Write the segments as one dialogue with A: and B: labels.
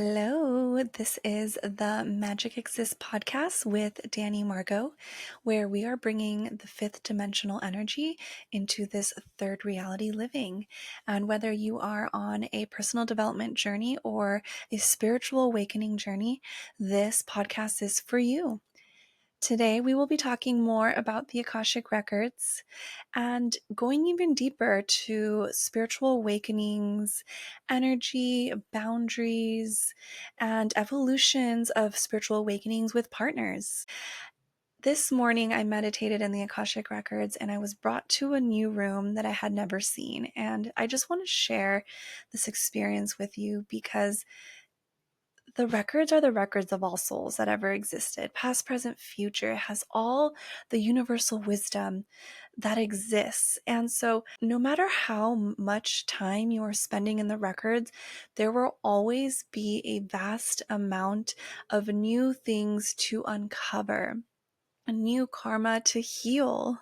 A: Hello, this is the Magic Exists podcast with Dani Margeaux, where we are bringing the fifth dimensional energy into this third reality living. And whether you are on a personal development journey or a spiritual awakening journey, this podcast is for you. Today, we will be talking more about the Akashic Records and going even deeper to spiritual awakenings, energy, boundaries, and evolutions of spiritual awakenings with partners. This morning, I meditated in the Akashic Records and I was brought to a new room that I had never seen. And I just want to share this experience with you because the records are the records of all souls that ever existed, past, present, future. It has all the universal wisdom that exists. And so, no matter how much time you are spending in the records, there will always be a vast amount of new things to uncover, a new karma to heal,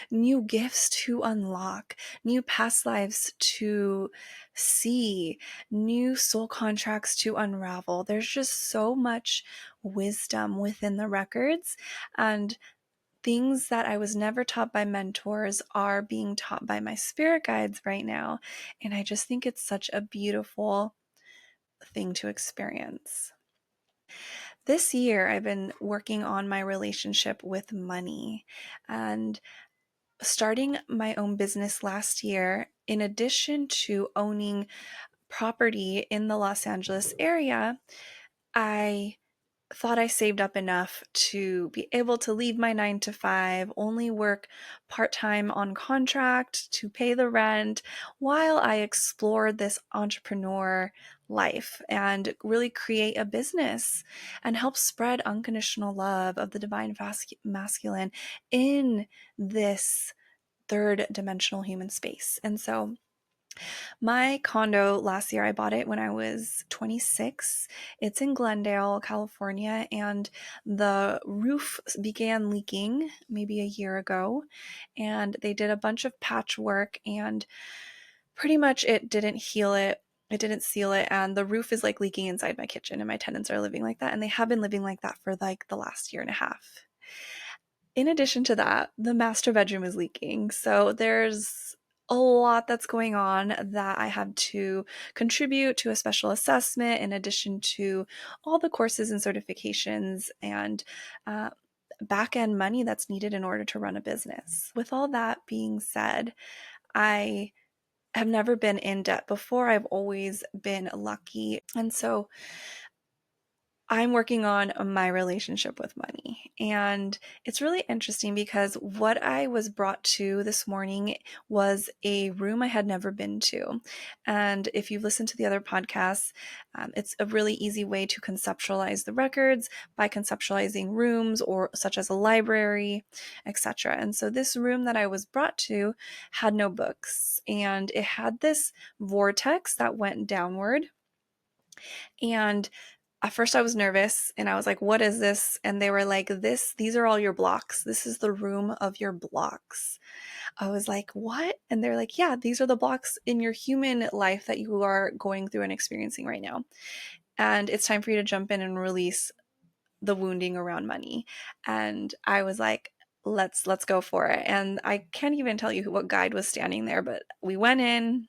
A: new gifts to unlock, new past lives to see, new soul contracts to unravel. There's just so much wisdom within the records, and things that I was never taught by mentors are being taught by my spirit guides right now. And I just think it's such a beautiful thing to experience. This year, I've been working on my relationship with money, and starting my own business last year, in addition to owning property in the Los Angeles area, I thought I saved up enough to be able to leave my 9 to 5, only work part-time on contract to pay the rent while I explored this entrepreneur life and really create a business and help spread unconditional love of the divine masculine in this third dimensional human space. And so my condo last year, I bought it when I was 26. It's in Glendale, California, and the roof began leaking maybe a year ago. And they did a bunch of patchwork, and pretty much it didn't heal it. It didn't seal it, and the roof is like leaking inside my kitchen, and my tenants are living like that, and they have been living like that for like the last year and a half. In addition to that, the master bedroom is leaking. So there's a lot that's going on that I have to contribute to a special assessment, in addition to all the courses and certifications and back end money that's needed in order to run a business. With all that being said, I have never been in debt before. I've always been lucky. And so I'm working on my relationship with money. And it's really interesting because what I was brought to this morning was a room I had never been to. And if you've listened to the other podcasts, it's a really easy way to conceptualize the records by conceptualizing rooms or such as a library, etc. And so this room that I was brought to had no books, and it had this vortex that went downward. And at first I was nervous and I was like, what is this? And they were like, these are all your blocks. This is the room of your blocks. I was like, what? And they're like, yeah, these are the blocks in your human life that you are going through and experiencing right now. And it's time for you to jump in and release the wounding around money. And I was like, let's go for it. And I can't even tell you what guide was standing there, but we went in,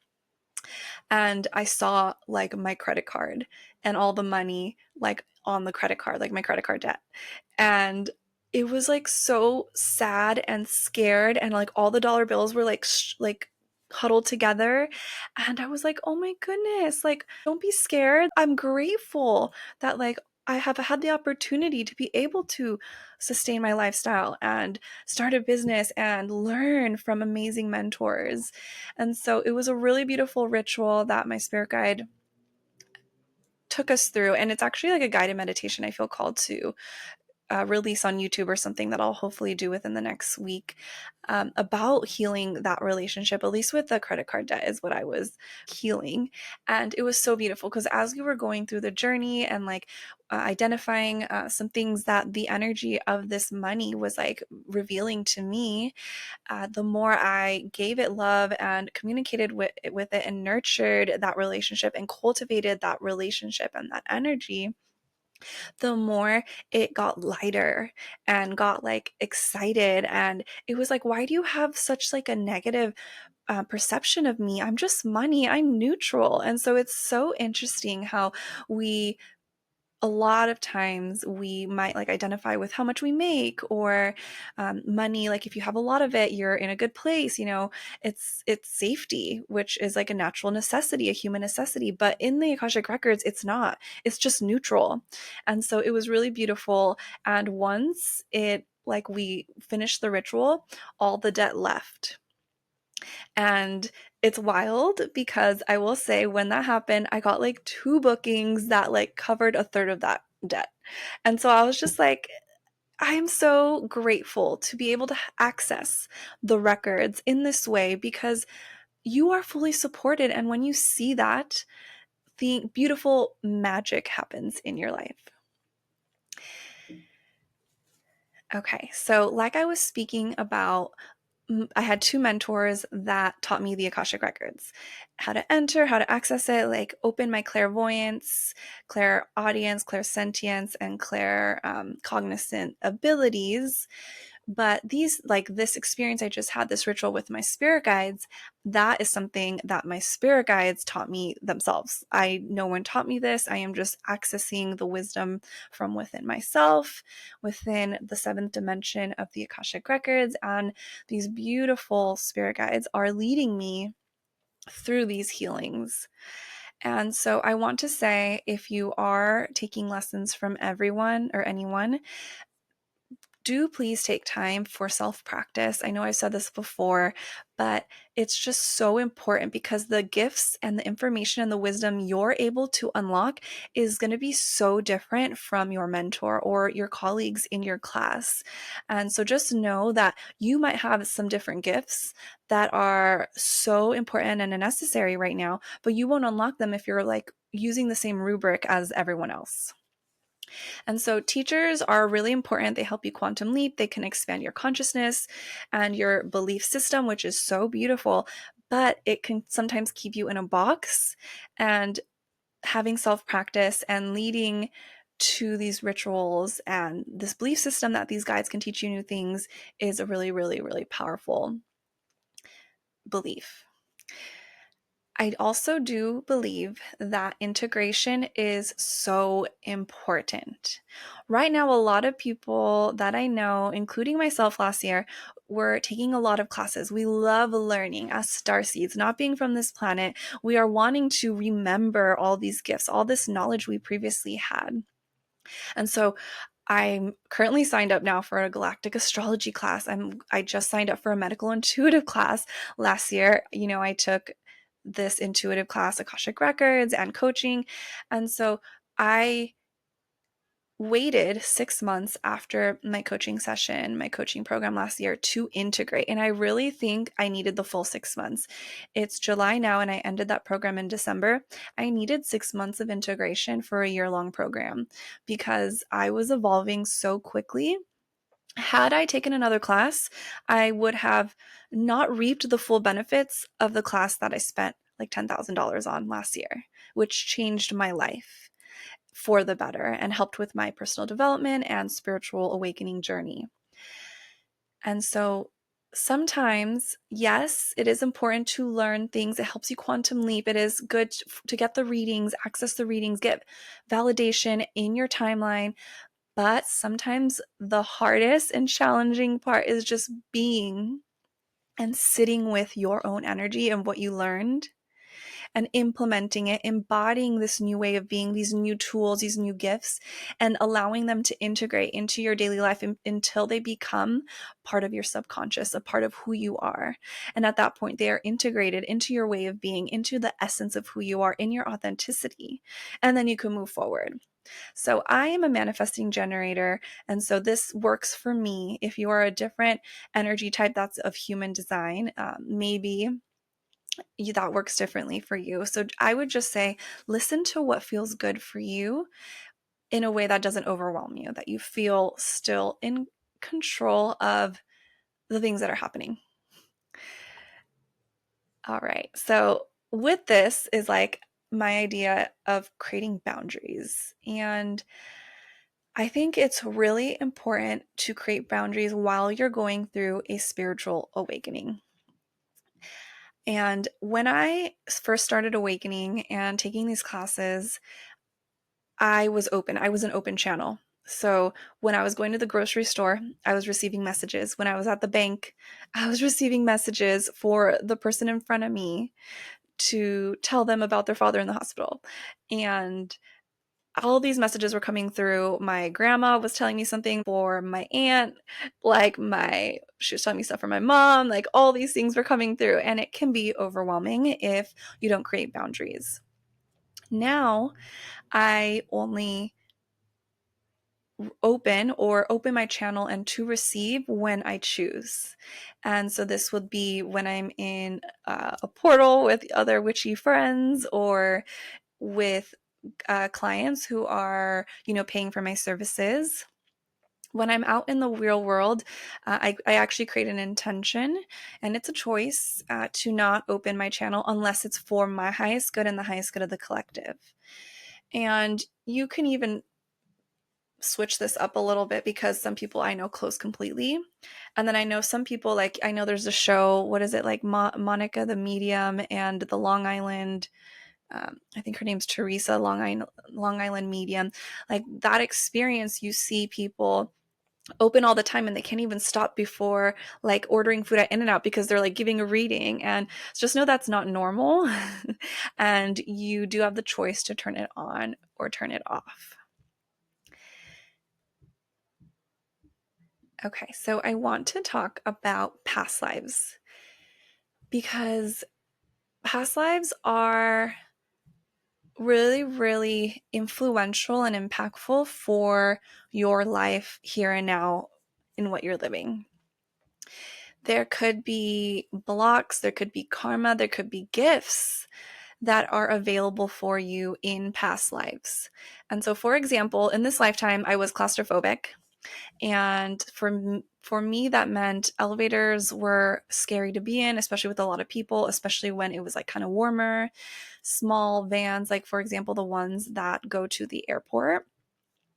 A: and I saw like my credit card and all the money like on the credit card, like my credit card debt. And it was like so sad and scared, and like all the dollar bills were like like huddled together. And I was like, oh my goodness, like don't be scared. I'm grateful that like I have had the opportunity to be able to sustain my lifestyle and start a business and learn from amazing mentors. And so it was a really beautiful ritual that my spirit guide took us through. And it's actually like a guided meditation I feel called to release on YouTube or something that I'll hopefully do within the next week, about healing that relationship, at least with the credit card debt is what I was healing. And it was so beautiful because as we were going through the journey and like identifying some things that the energy of this money was like revealing to me, the more I gave it love and communicated with it and nurtured that relationship and cultivated that relationship and that energy, the more it got lighter and got like excited. And it was like, why do you have such like a negative perception of me? I'm just money. I'm neutral. And so it's so interesting how we a lot of times we might like identify with how much we make or money. Like if you have a lot of it, you're in a good place. It's safety, which is like a natural necessity, a human necessity. But in the Akashic Records, it's not. It's just neutral. And so it was really beautiful. And once it like we finished the ritual, all the debt left. And it's wild because I will say when that happened, I got like 2 bookings that like covered a third of that debt. And so I was just like, I am so grateful to be able to access the records in this way because you are fully supported. And when you see that, the beautiful magic happens in your life. Okay, so like I was speaking about, I had 2 mentors that taught me the Akashic Records, how to enter, how to access it, like open my clairvoyance, clairaudience, clairsentience, and cognizant abilities. But this experience I just had, this ritual with my spirit guides, that is something that my spirit guides taught me themselves. No one taught me this. I am just accessing the wisdom from within myself, within the 7th dimension of the Akashic Records. And these beautiful spirit guides are leading me through these healings. And so I want to say, if you are taking lessons from everyone or anyone, do please take time for self-practice. I know I've said this before, but it's just so important because the gifts and the information and the wisdom you're able to unlock is going to be so different from your mentor or your colleagues in your class. And so just know that you might have some different gifts that are so important and necessary right now, but you won't unlock them if you're like using the same rubric as everyone else. And so teachers are really important. They help you quantum leap. They can expand your consciousness and your belief system, which is so beautiful, but it can sometimes keep you in a box. And having self-practice and leading to these rituals and this belief system that these guides can teach you new things is a really, really, really powerful belief. I also do believe that integration is so important. Right now, a lot of people that I know, including myself last year, were taking a lot of classes. We love learning as starseeds, not being from this planet. We are wanting to remember all these gifts, all this knowledge we previously had. And so I'm currently signed up now for a galactic astrology class. I just signed up for a medical intuitive class last year. I took this intuitive class, Akashic Records and coaching. And so I waited 6 months after my coaching session, my coaching program last year to integrate. And I really think I needed the full 6 months. It's July now, and I ended that program in December. I needed 6 months of integration for a year-long program because I was evolving so quickly. Had I taken another class, I would have not reaped the full benefits of the class that I spent like $10,000 on last year, which changed my life for the better and helped with my personal development and spiritual awakening journey. And so sometimes, yes, it is important to learn things. It helps you quantum leap. It is good to get the readings, access the readings, get validation in your timeline. But sometimes the hardest and challenging part is just being and sitting with your own energy and what you learned and implementing it, embodying this new way of being, these new tools, these new gifts, and allowing them to integrate into your daily life until they become part of your subconscious, a part of who you are. And at that point, they are integrated into your way of being, into the essence of who you are, in your authenticity. And then you can move forward. So I am a manifesting generator. And so this works for me. If you are a different energy type that's of human design, maybe that works differently for you. So I would just say, listen to what feels good for you in a way that doesn't overwhelm you, that you feel still in control of the things that are happening. All right. So with this is like my idea of creating boundaries. And I think it's really important to create boundaries while you're going through a spiritual awakening. And when I first started awakening and taking these classes, I was open. I was an open channel. So when I was going to the grocery store, I was receiving messages. When I was at the bank, I was receiving messages for the person in front of me to tell them about their father in the hospital. And all these messages were coming through. My grandma was telling me something for my aunt, she was telling me stuff for my mom, like all these things were coming through, and it can be overwhelming if you don't create boundaries. Now, I only open my channel and to receive when I choose. And so this would be when I'm in a portal with other witchy friends or with clients who are, paying for my services. When I'm out in the real world, I actually create an intention, and it's a choice to not open my channel unless it's for my highest good and the highest good of the collective. And you can even switch this up a little bit because some people I know close completely. And then I know some people, like, I know there's a show, what is it, like Monica the Medium and the Long Island, I think her name's Teresa, Long Island Medium. Like that experience, you see people open all the time and they can't even stop before like ordering food at In-N-Out because they're like giving a reading. And just know that's not normal. And you do have the choice to turn it on or turn it off. Okay, so I want to talk about past lives because past lives are really, really influential and impactful for your life here and now in what you're living. There could be blocks, there could be karma, there could be gifts that are available for you in past lives. And so, for example, in this lifetime, I was claustrophobic. And for me, that meant elevators were scary to be in, especially with a lot of people, especially when it was like kind of warmer. Small vans, like for example, the ones that go to the airport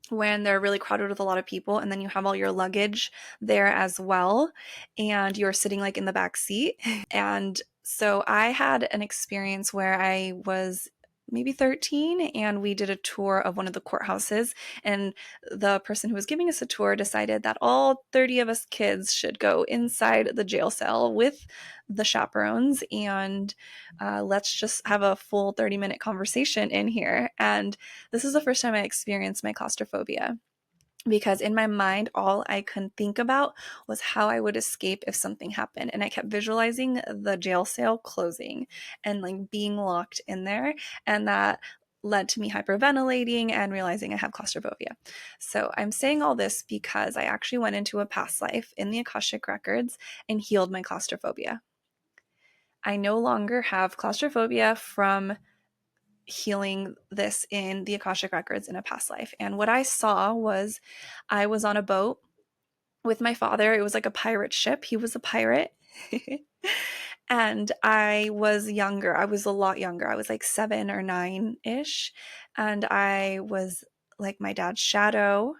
A: when they're really crowded with a lot of people, and then you have all your luggage there as well, and you're sitting like in the back seat. And so I had an experience where I was maybe 13 and we did a tour of one of the courthouses, and the person who was giving us a tour decided that all 30 of us kids should go inside the jail cell with the chaperones and let's just have a full 30-minute conversation in here. And this is the first time I experienced my claustrophobia, because in my mind, all I could think about was how I would escape if something happened. And I kept visualizing the jail cell closing and like being locked in there. And that led to me hyperventilating and realizing I have claustrophobia. So I'm saying all this because I actually went into a past life in the Akashic Records and healed my claustrophobia. I no longer have claustrophobia from healing this in the Akashic Records in a past life. And what I saw was I was on a boat with my father. It was like a pirate ship. He was a pirate. And I was younger. I was a lot younger. I was like 7 or 9-ish. And I was like my dad's shadow.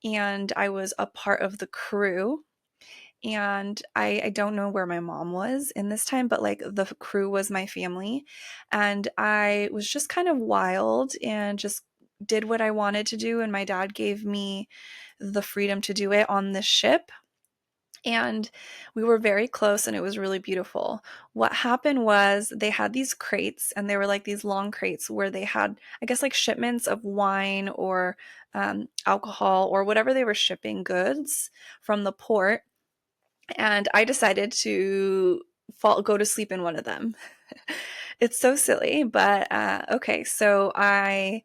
A: And I was a part of the crew. And I don't know where my mom was in this time, but like the crew was my family. And I was just kind of wild and just did what I wanted to do. And my dad gave me the freedom to do it on this ship. And we were very close and it was really beautiful. What happened was they had these crates, and they were like these long crates where they had, I guess, like shipments of wine or alcohol or whatever they were shipping, goods from the port. And I decided to go to sleep in one of them. It's so silly, but okay. So I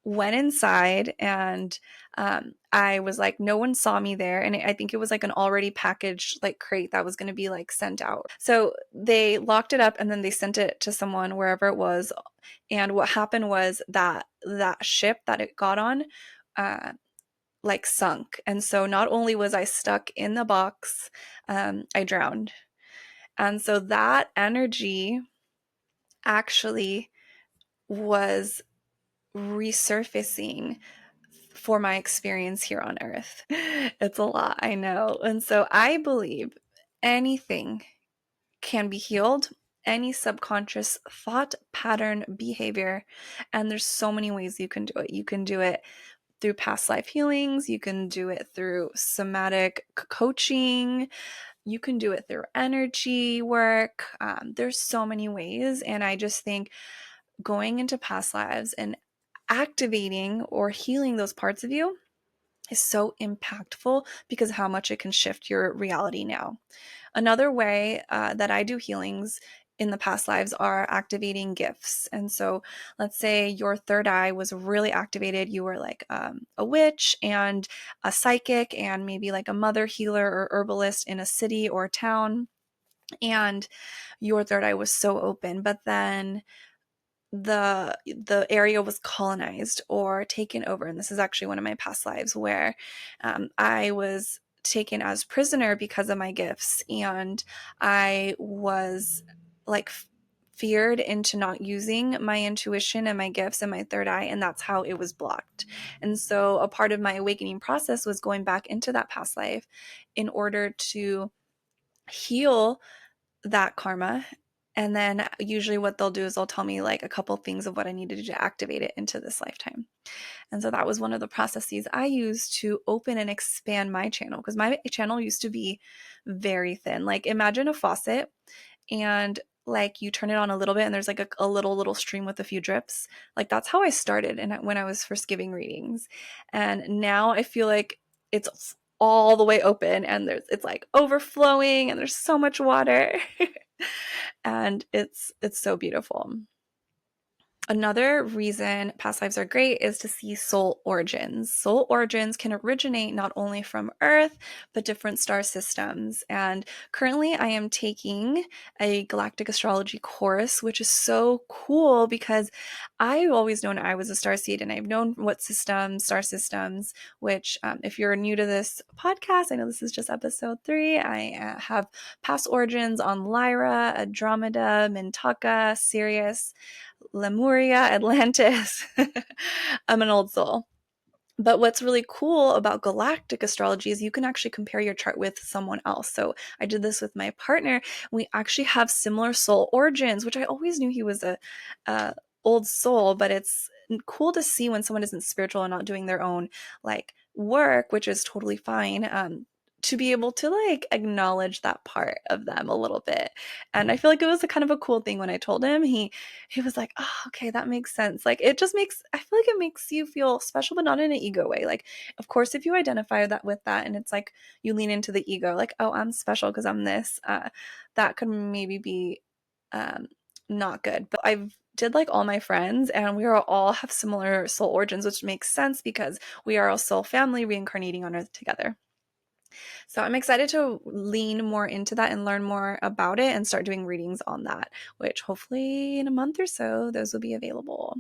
A: went inside, and I was like, no one saw me there. And I think it was like an already packaged like crate that was going to be like sent out. So they locked it up and then they sent it to someone wherever it was. And what happened was that that ship that it got on, uh, like sunk. And so not only was I stuck in the box, I drowned. And so that energy actually was resurfacing for my experience here on earth. It's a lot, I know. And so I believe anything can be healed, any subconscious thought, pattern, behavior. And there's so many ways you can do it. You can do it through past life healings, you can do it through somatic coaching, you can do it through energy work. There's so many ways. And I just think going into past lives and activating or healing those parts of you is so impactful because of how much it can shift your reality now. Another way that I do healings in the past lives are activating gifts. And so let's say your third eye was really activated. You were like a witch and a psychic and maybe like a mother healer or herbalist in a city or a town. And your third eye was so open, but then the area was colonized or taken over. And this is actually one of my past lives where I was taken as prisoner because of my gifts, and I was like feared into not using my intuition and my gifts and my third eye, and that's how it was blocked. And so a part of my awakening process was going back into that past life in order to heal that karma. And then usually what they'll do is they'll tell me like a couple things of what I need to do to activate it into this lifetime. And so that was one of the processes I used to open and expand my channel, because my channel used to be very thin. Like imagine a faucet and like you turn it on a little bit and there's like a little stream with a few drips. Like that's how I started and when I was first giving readings. And now I feel like it's all the way open and it's like overflowing and there's so much water. And it's so beautiful. Another reason past lives are great is to see soul origins. Soul origins can originate not only from Earth, but different star systems. And currently I am taking a galactic astrology course, which is so cool because I've always known I was a starseed and I've known what systems, star systems, which if you're new to this podcast, I know this is just episode 3. I have past origins on Lyra, Andromeda, Mintaka, Sirius, Lemuria, Atlantis. I'm an old soul. But what's really cool about galactic astrology is you can actually compare your chart with someone else. So I did this with my partner. We actually have similar soul origins, which I always knew he was a old soul, but it's cool to see when someone isn't spiritual and not doing their own like work, which is totally fine. To be able to like acknowledge that part of them a little bit. And I feel like it was a kind of a cool thing when I told him. He was like, oh, okay, that makes sense. Like it just makes, I feel like it makes you feel special, but not in an ego way. Like, of course, if you identify that with that and it's like you lean into the ego, like, oh, I'm special because I'm this, that could maybe be not good. But I've did like all my friends and we are all have similar soul origins, which makes sense because we are a soul family reincarnating on earth together. So I'm excited to lean more into that and learn more about it and start doing readings on that, which hopefully in a month or so, those will be available.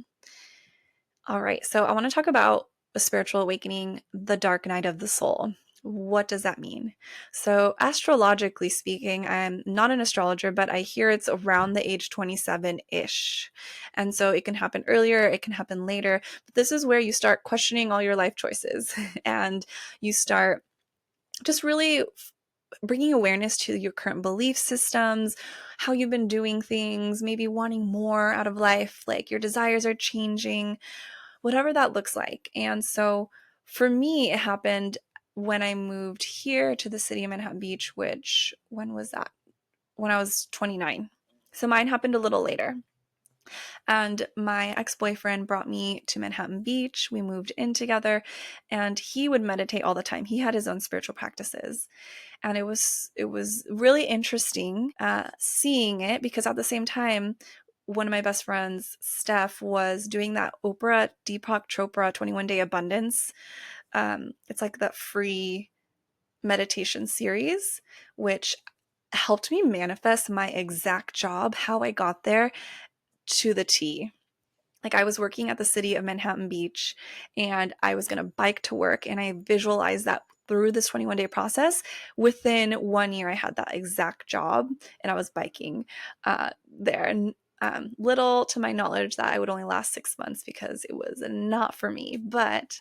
A: All right. So I want to talk about a spiritual awakening, the dark night of the soul. What does that mean? So astrologically speaking, I'm not an astrologer, but I hear it's around the age 27-ish. And so it can happen earlier, it can happen later. But this is where you start questioning all your life choices and you start just really bringing awareness to your current belief systems, how you've been doing things, maybe wanting more out of life, like your desires are changing, whatever that looks like. And so for me, it happened when I moved here to the city of Manhattan Beach, which, when was that? When I was 29. So mine happened a little later. And my ex-boyfriend brought me to Manhattan Beach. We moved in together and he would meditate all the time. He had his own spiritual practices. And it was really interesting seeing it because at the same time, one of my best friends, Steph, was doing that Oprah Deepak Chopra 21 Day Abundance. It's like that free meditation series, which helped me manifest my exact job, how I got there to the T. Like, I was working at the city of Manhattan Beach and I was going to bike to work, and I visualized that through this 21-day process. Within 1 year, I had that exact job and I was biking there. And little to my knowledge that I would only last 6 months because it was not for me. But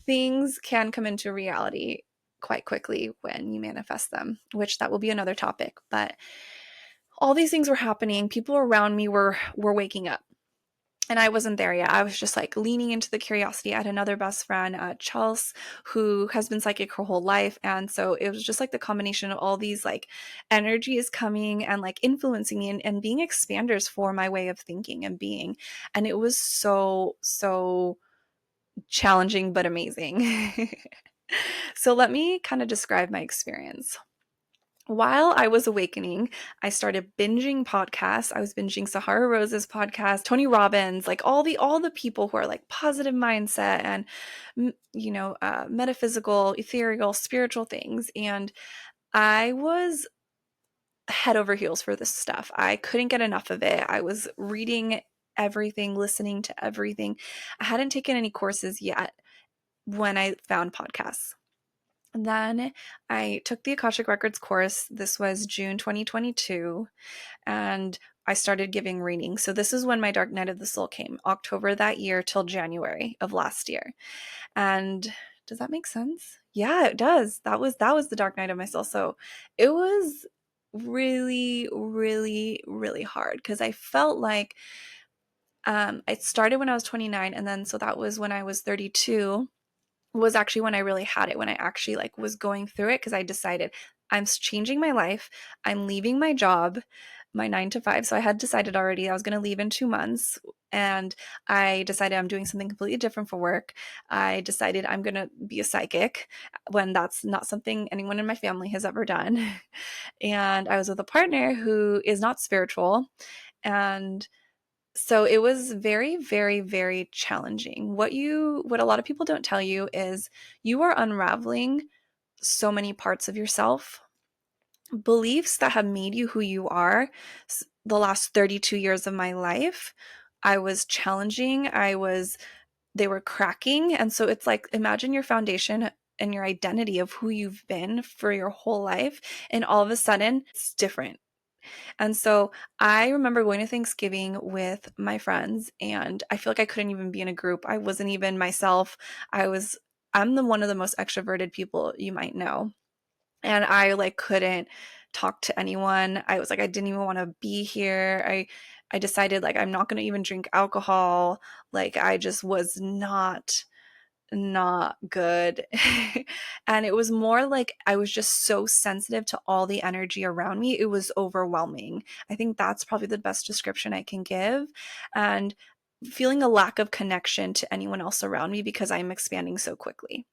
A: things can come into reality quite quickly when you manifest them, which that will be another topic. But all these things were happening. People around me were waking up. And I wasn't there yet. I was just like leaning into the curiosity. I had another best friend, Chelsea, who has been psychic her whole life. And so it was just like the combination of all these like energies coming and like influencing me and being expanders for my way of thinking and being. And it was so, so challenging, but amazing. So let me kind of describe my experience. While I was awakening, I started binging podcasts. I was binging Sahara Rose's podcast, Tony Robbins, like all the people who are like positive mindset and metaphysical, ethereal, spiritual things. And I was head over heels for this stuff. I couldn't get enough of it. I was reading everything, listening to everything. I hadn't taken any courses yet when I found podcasts. Then I took the Akashic Records course. This was June 2022, and I started giving readings. So this is when my Dark Night of the Soul came, October that year till January of last year. And does that make sense? Yeah, it does. That was the Dark Night of my soul. So it was really, really, really hard because I felt like it started when I was 29, and then so that was when I was 32 was actually when I really had it, when I actually like was going through it, because I decided I'm changing my life. I'm leaving my job, my 9 to 5. So I had decided already I was going to leave in 2 months. And I decided I'm doing something completely different for work. I decided I'm going to be a psychic when that's not something anyone in my family has ever done. And I was with a partner who is not spiritual. And so it was very, very, very challenging. What a lot of people don't tell you is you are unraveling so many parts of yourself, beliefs that have made you who you are. The last 32 years of my life, I was challenging. They were cracking. And so it's like, imagine your foundation and your identity of who you've been for your whole life. And all of a sudden it's different. And so I remember going to Thanksgiving with my friends, and I feel like I couldn't even be in a group. I wasn't even myself. I'm one of the most extroverted people you might know. And I like couldn't talk to anyone. I was like, I didn't even want to be here. I decided like I'm not going to even drink alcohol. Like I just was not good. And it was more like I was just so sensitive to all the energy around me. It was overwhelming. I think that's probably the best description I can give. And feeling a lack of connection to anyone else around me because I'm expanding so quickly.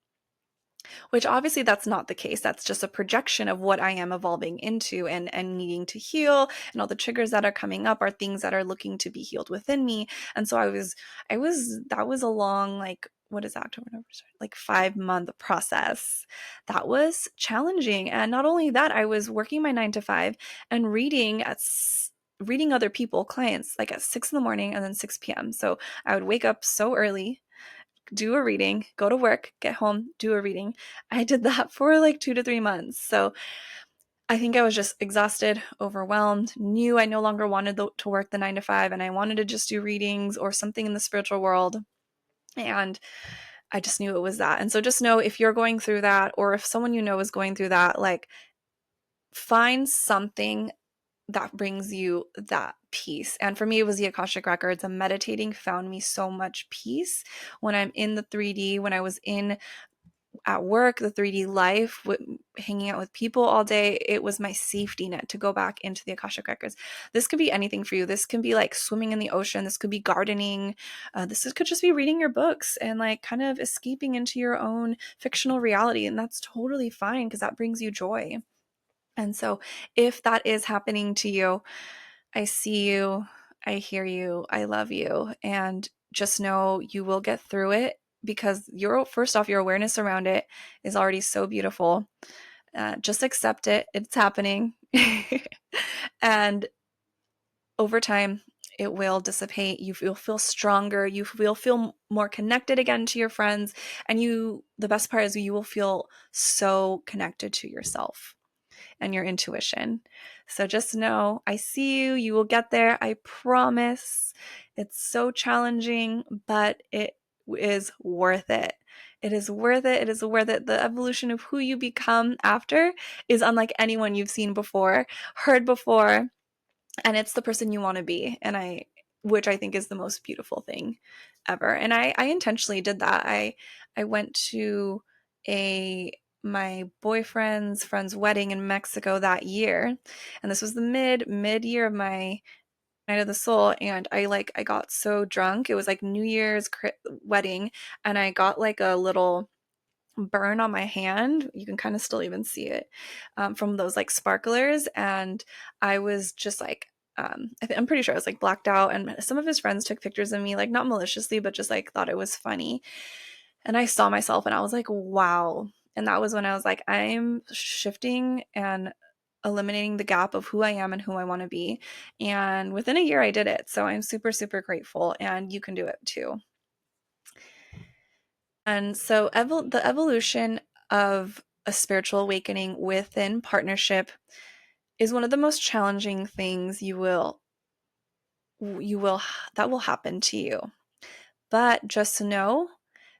A: Which obviously that's not the case. That's just a projection of what I am evolving into and needing to heal. And all the triggers that are coming up are things that are looking to be healed within me. And so that was a long, like, what is that, October, November, like 5-month process. That was challenging. And not only that, I was working my 9 to 5 and reading other people, clients, like at 6 in the morning and then 6 p.m. So I would wake up so early, do a reading, go to work, get home, do a reading. I did that for like 2 to 3 months. So I think I was just exhausted, overwhelmed, knew I no longer wanted to work the 9 to 5 and I wanted to just do readings or something in the spiritual world. And I just knew it was that. And so just know if you're going through that, or if someone you know is going through that, like find something that brings you that peace. And for me, it was the Akashic Records. And meditating found me so much peace when I'm in the 3D, when I was at work, the 3D life, hanging out with people all day. It was my safety net to go back into the Akashic Records. This could be anything for you. This can be like swimming in the ocean. This could be gardening. Could just be reading your books and like kind of escaping into your own fictional reality. And that's totally fine because that brings you joy. And so if that is happening to you, I see you. I hear you. I love you. And just know you will get through it because first off, your awareness around it is already so beautiful. Just accept it. It's happening. And over time, it will dissipate. You'll feel stronger. You will feel more connected again to your friends. And the best part is you will feel so connected to yourself and your intuition. So just know I see you. You will get there. I promise. It's so challenging, but it is worth it. It is worth it. It is worth it. The evolution of who you become after is unlike anyone you've seen before, heard before, and it's the person you want to be. Which I think is the most beautiful thing ever. And I intentionally did that. I went to my boyfriend's friend's wedding in Mexico that year, and this was the mid year of my night of the soul, and I got so drunk. It was like New Year's wedding, and I got like a little burn on my hand. You can kind of still even see it from those like sparklers. And I was just like, I'm pretty sure I was like blacked out. And some of his friends took pictures of me, like not maliciously, but just like thought it was funny. And I saw myself and I was like, wow. And that was when I was like, I'm shifting and eliminating the gap of who I am and who I want to be. And within a year, I did it. So I'm super, super grateful. And you can do it too. And so the evolution of a spiritual awakening within partnership is one of the most challenging things that will happen to you. But just know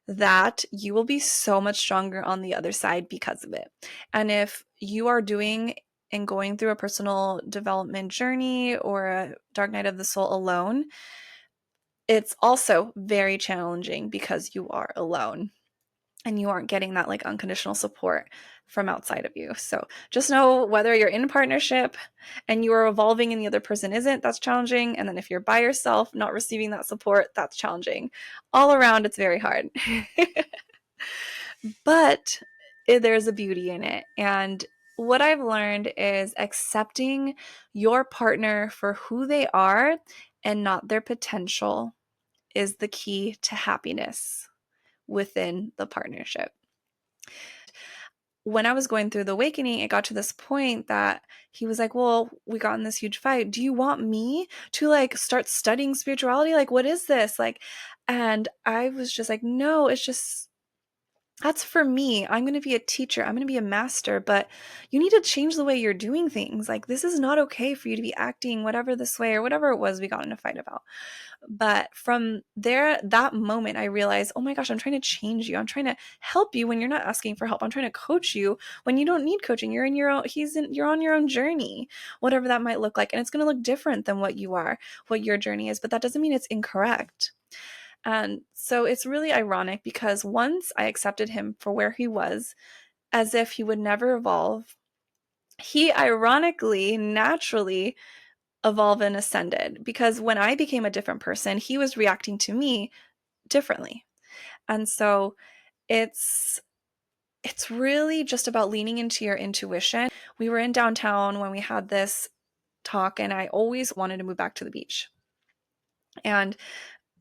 A: that you will be so much stronger on the other side because of it. And if you are doing and going through a personal development journey or a dark night of the soul alone, it's also very challenging because you are alone and you aren't getting that like unconditional support from outside of you. So just know whether you're in partnership and you are evolving and the other person isn't, that's challenging. And then if you're by yourself, not receiving that support, that's challenging. All around, it's very hard. But there's a beauty in it. And what I've learned is accepting your partner for who they are and not their potential is the key to happiness within the partnership. When I was going through the awakening, it got to this point that he was like, well, we got in this huge fight. Do you want me to like start studying spirituality? Like, what is this? Like, and I was just like, no, it's just, that's for me. I'm going to be a teacher. I'm going to be a master, but you need to change the way you're doing things. Like, this is not okay for you to be acting whatever this way or whatever it was we got in a fight about. But from there, that moment, I realized, oh my gosh, I'm trying to change you. I'm trying to help you when you're not asking for help. I'm trying to coach you when you don't need coaching. You're in your own, you're on your own journey, whatever that might look like. And it's going to look different than what your journey is, but that doesn't mean it's incorrect. And so it's really ironic because once I accepted him for where he was, as if he would never evolve, he ironically, naturally evolved and ascended, because when I became a different person, he was reacting to me differently. And so it's really just about leaning into your intuition. We were in downtown when we had this talk, and I always wanted to move back to the beach. And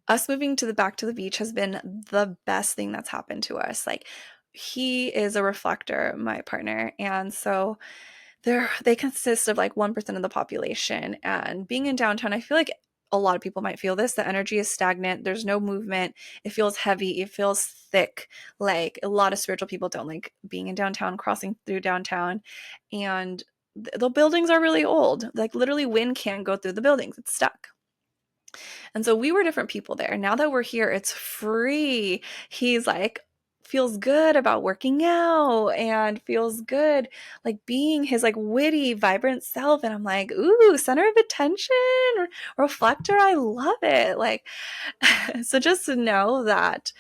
A: us moving back to the beach has been the best thing that's happened to us. Like, he is a reflector, my partner. And so they consist of like 1% of the population. And being in downtown, I feel like a lot of people might feel this. The energy is stagnant. There's no movement. It feels heavy. It feels thick. Like, a lot of spiritual people don't like being in downtown, crossing through downtown. And the buildings are really old. Like, literally wind can't go through the buildings. It's stuck. And so we were different people there. Now that we're here, it's free. He's like, feels good about working out and feels good like being his like witty, vibrant self. And I'm like, ooh, center of attention, reflector. I love it. Like, so just to know that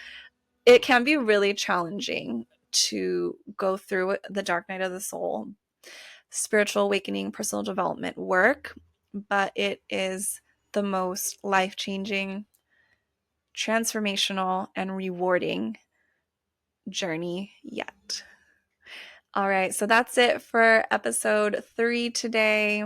A: it can be really challenging to go through the dark night of the soul, spiritual awakening, personal development work, but it is the most life-changing, transformational, and rewarding journey yet. All right, so that's it for episode 3 today.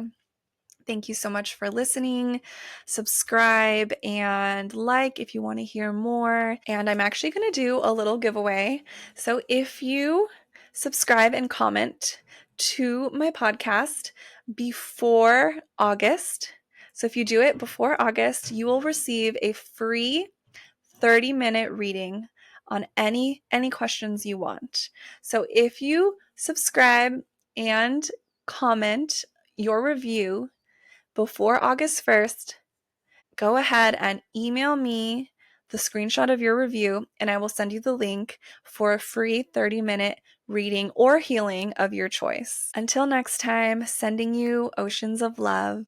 A: Thank you so much for listening. Subscribe and like if you want to hear more. And I'm actually going to do a little giveaway. So if you subscribe and comment to my podcast before August, so if you do it before August, you will receive a free 30-minute reading on any questions you want. So if you subscribe and comment your review before August 1st, go ahead and email me the screenshot of your review, and I will send you the link for a free 30-minute reading or healing of your choice. Until next time, sending you oceans of love.